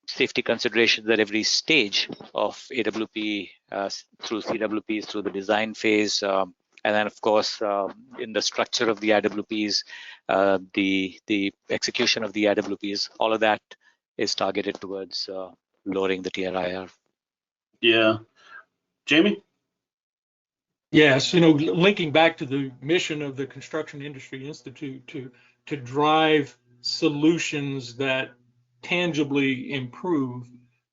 safety considerations at every stage of AWP through CWPs, through the design phase, and then of course in the structure of the IWPs, the execution of the IWPs, all of that is targeted towards lowering the TRIR.
Yeah, Jamie?
Yes, linking back to the mission of the Construction Industry Institute to drive solutions that tangibly improve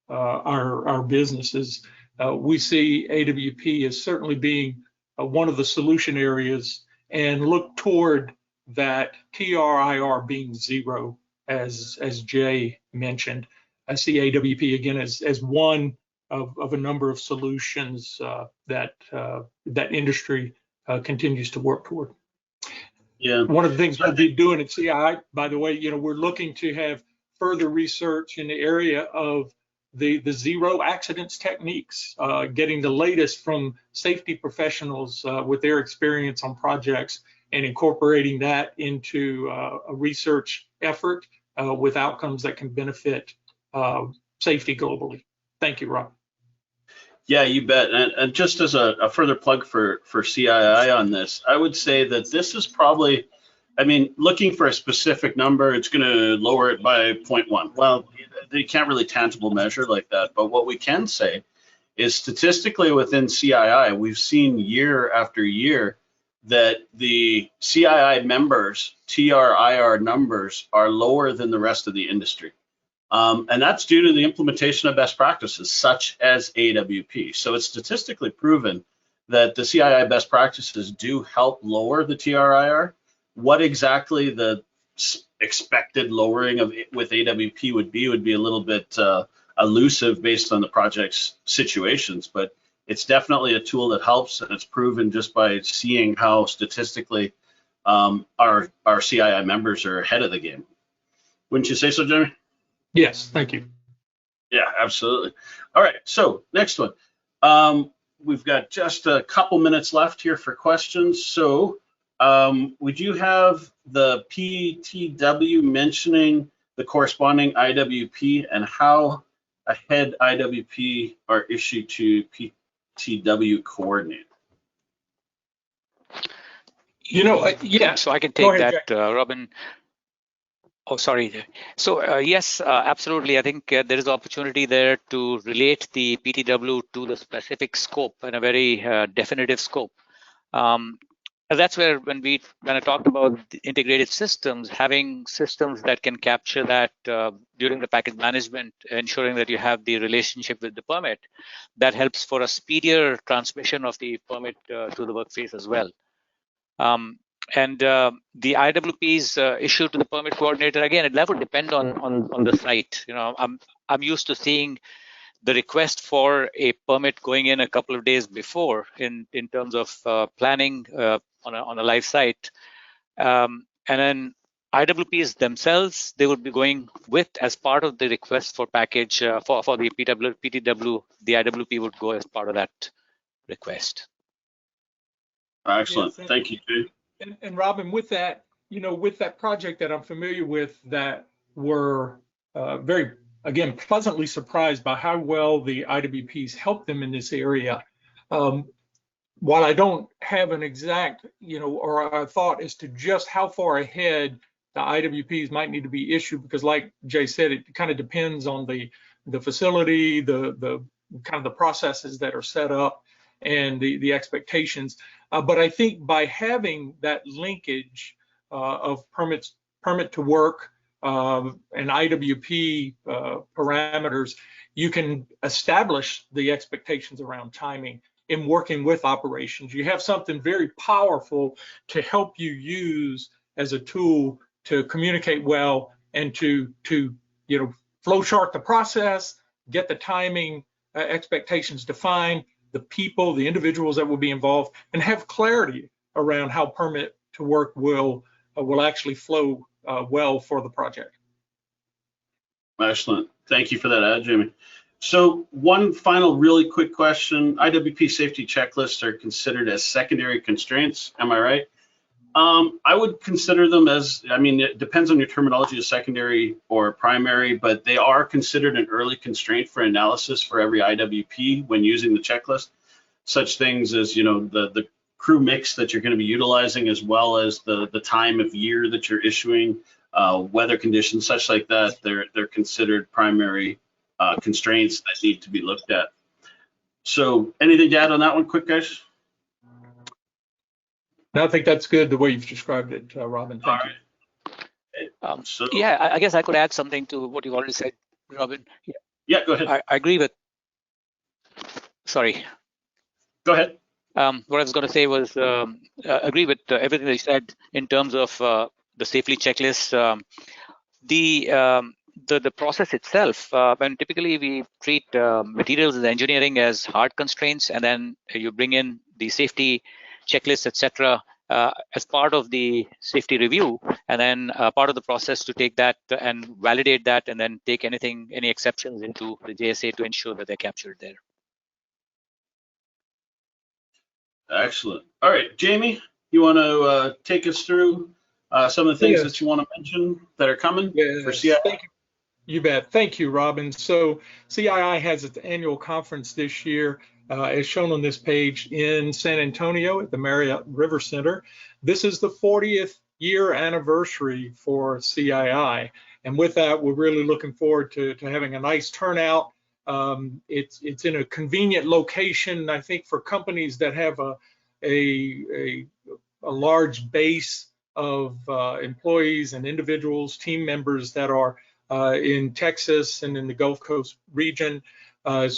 our businesses. We see AWP as certainly being one of the solution areas, and look toward that TRIR being 0, as Jay mentioned. I see AWP again as one of a number of solutions that industry continues to work toward.
Yeah.
One of the things we'll be doing at CII, by the way, we're looking to have further research in the area of the zero accidents techniques, getting the latest from safety professionals with their experience on projects, and incorporating that into a research effort with outcomes that can benefit safety globally. Thank you, Rob.
Yeah, you bet. And just as a further plug for CII on this, I would say that this is probably, looking for a specific number, it's going to lower it by 0.1. Well, you can't really tangible measure like that. But what we can say is statistically within CII, we've seen year after year that the CII members' TRIR numbers are lower than the rest of the industry. And that's due to the implementation of best practices such as AWP. So it's statistically proven that the CII best practices do help lower the TRIR. What exactly the expected lowering of with AWP would be a little bit elusive based on the project's situations, but it's definitely a tool that helps, and it's proven just by seeing how statistically our CII members are ahead of the game. Wouldn't you say so, Jamie?
Yes, thank you.
Yeah, absolutely. All right, so next one. We've got just a couple minutes left here for questions. So would you have the PTW mentioning the corresponding IWP and how a head IWP are issued to PTW coordinate?
Yeah, so I can take that, Robin. Oh, sorry. So yes, absolutely. I think there is opportunity there to relate the PTW to the specific scope and a very definitive scope. And that's where when I talked about the integrated systems, having systems that can capture that during the package management, ensuring that you have the relationship with the permit, that helps for a speedier transmission of the permit to the work phase as well. And the IWPs issued to the permit coordinator, again, that would depend on the site. I'm used to seeing the request for a permit going in a couple of days before in terms of planning on a live site. And then IWPs themselves, they would be going with as part of the request for package for the PTW, the IWP would go as part of that request.
Excellent.
Yes,
Thank you, Jay.
And Robin, with that, with that project that I'm familiar with, that were very, again, pleasantly surprised by how well the IWPs helped them in this area. While I don't have an exact, or a thought as to just how far ahead the IWPs might need to be issued, because like Jay said, it kind of depends on the facility, the kind of the processes that are set up and the expectations. But I think by having that linkage of permit to work and IWP parameters, you can establish the expectations around timing in working with operations. You have something very powerful to help you use as a tool to communicate well and to flow chart the process, get the timing expectations defined, the people, the individuals that will be involved, and have clarity around how permit to work will actually flow well for the project.
Excellent. Thank you for that add, Jamie. So one final really quick question. IWP safety checklists are considered as secondary constraints. Am I right? I would consider them as, it depends on your terminology as secondary or primary, but they are considered an early constraint for analysis for every IWP when using the checklist. Such things as, the crew mix that you're going to be utilizing, as well as the time of year that you're issuing, weather conditions, such like that. They're considered primary constraints that need to be looked at. So anything to add on that one quick, guys?
No, I think that's good the way you've described it, Robin. Thank
you.
Yeah, I guess I could add something to what you've already said, Robin.
Yeah, go ahead.
I agree with, sorry.
Go ahead.
What I was going to say was agree with everything that you said in terms of the safety checklist. The process itself, when typically we treat materials and engineering as hard constraints, and then you bring in the safety checklists, etc., as part of the safety review, and then part of the process to take that and validate that, and then take any exceptions into the JSA to ensure that they're captured there.
Excellent. All right, Jamie, you want to take us through some of the things that you want to mention that are coming for CII?
Thank you. You bet. Thank you, Robin. So CII has its annual conference this year, as shown on this page, in San Antonio at the Marriott River Center. This is the 40th year anniversary for CII. And with that, we're really looking forward to having a nice turnout. It's in a convenient location, I think, for companies that have a large base of employees and individuals, team members that are in Texas and in the Gulf Coast region. In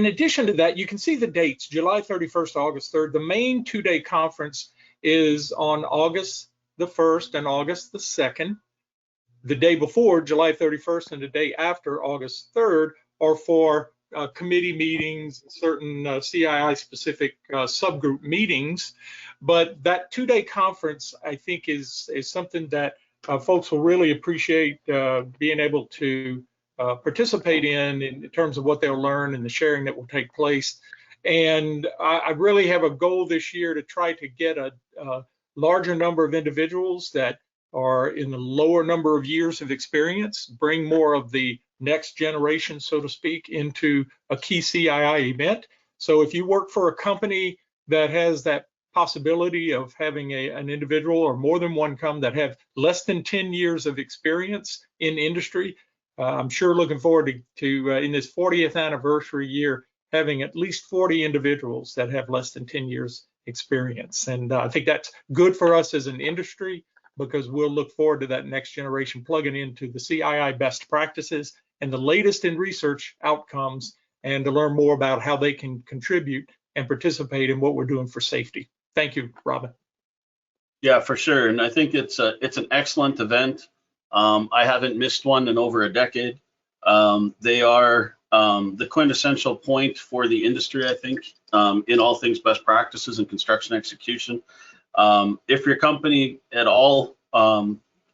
addition to that, you can see the dates, July 31st to August 3rd. The main two-day conference is on August the 1st and August the 2nd. The day before, July 31st, and the day after, August 3rd, are for committee meetings, certain CII-specific subgroup meetings. But that two-day conference, I think, is something that folks will really appreciate being able to participate in terms of what they'll learn and the sharing that will take place. And I really have a goal this year to try to get a larger number of individuals that are in the lower number of years of experience, bring more of the next generation, so to speak, into a key CII event. So if you work for a company that has that possibility of having an individual or more than one come that have less than 10 years of experience in industry, I'm sure looking forward to in this 40th anniversary year, having at least 40 individuals that have less than 10 years experience. And I think that's good for us as an industry, because we'll look forward to that next generation plugging into the CII best practices and the latest in research outcomes, and to learn more about how they can contribute and participate in what we're doing for safety. Thank you, Robin.
Yeah, for sure. And I think it's an excellent event. I haven't missed one in over a decade. They are the quintessential point for the industry, I think, in all things best practices and construction execution. If your company at all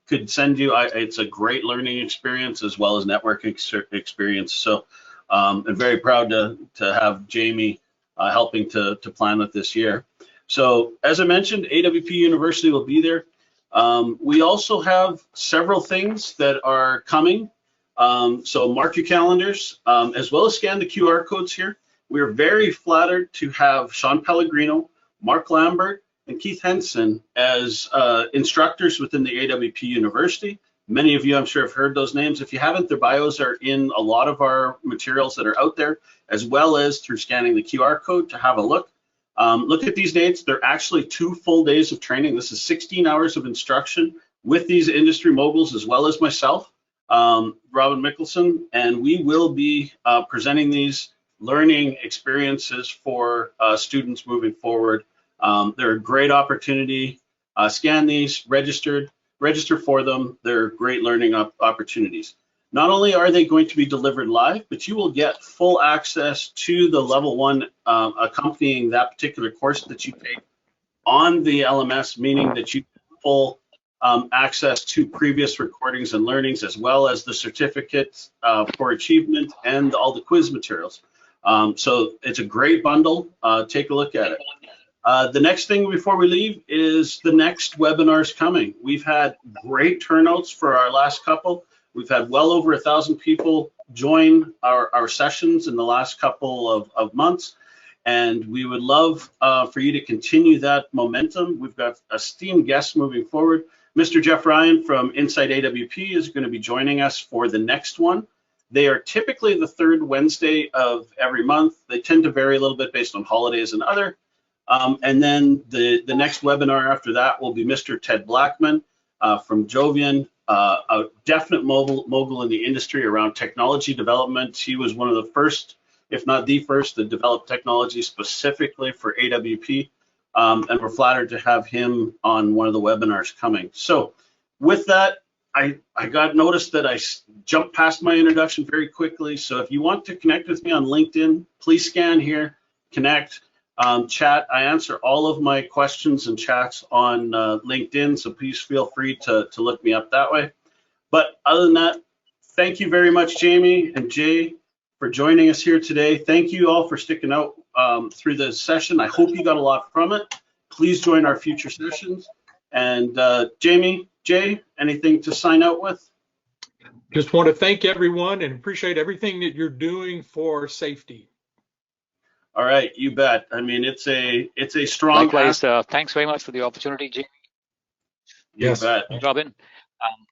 could send you, it's a great learning experience as well as networking experience. So I'm very proud to have Jamie helping to plan with this year. So as I mentioned, AWP University will be there. We also have several things that are coming. So mark your calendars, as well as scan the QR codes here. We're very flattered to have Sean Pellegrino, Mark Lambert, and Keith Henson as instructors within the AWP University. Many of you, I'm sure, have heard those names. If you haven't, their bios are in a lot of our materials that are out there, as well as through scanning the QR code to have a look. Look at these dates. They're actually 2 full days of training. This is 16 hours of instruction with these industry moguls, as well as myself, Robin Mickelson, and we will be presenting these learning experiences for students moving forward. They're a great opportunity. Scan these, register for them. They're great learning opportunities. Not only are they going to be delivered live, but you will get full access to the level 1 accompanying that particular course that you take on the LMS, meaning that you have full access to previous recordings and learnings, as well as the certificates for achievement and all the quiz materials. So it's a great bundle. Take a look at it. The next thing before we leave is the next webinars coming. We've had great turnouts for our last couple. We've had well over 1,000 people join our sessions in the last couple of months, and we would love for you to continue that momentum. We've got esteemed guests moving forward. Mr. Jeff Ryan from Inside AWP is going to be joining us for the next one. They are typically the 3rd Wednesday of every month. They tend to vary a little bit based on holidays and other. And then the next webinar after that will be Mr. Ted Blackman from Jovian, a definite mogul in the industry around technology development. He was one of the first, if not the first, to develop technology specifically for AWP. And we're flattered to have him on one of the webinars coming. So with that, I got noticed that I jumped past my introduction very quickly. So if you want to connect with me on LinkedIn, please scan here, connect. Chat. I answer all of my questions and chats on LinkedIn, so please feel free to look me up that way. But other than that, thank you very much, Jamie and Jay, for joining us here today. Thank you all for sticking out through the session. I hope you got a lot from it. Please join our future sessions. And Jamie, Jay, anything to sign out with?
Just want to thank everyone and appreciate everything that you're doing for safety.
All right, you bet. I mean, it's a strong.
Likewise, thanks very much for the opportunity, Jamie.
You bet.
Robin,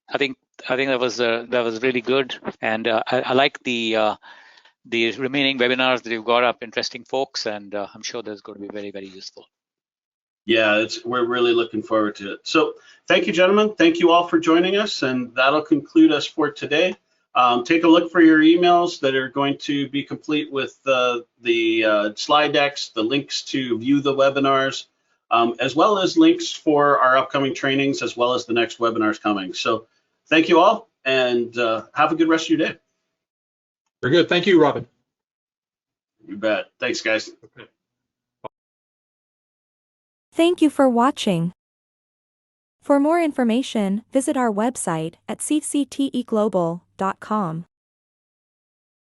I think that was really good, and I like the remaining webinars that you've got up. Interesting folks, and I'm sure there's going to be very, very useful.
Yeah, we're really looking forward to it. So thank you, gentlemen. Thank you all for joining us, and that'll conclude us for today. Take a look for your emails that are going to be complete with the slide decks, the links to view the webinars, as well as links for our upcoming trainings, as well as the next webinars coming. So thank you all, and have a good rest of your day.
Very good. Thank you, Robin.
You bet. Thanks, guys. Okay. Thank you for watching. For more information, visit our website at ccteglobal.com.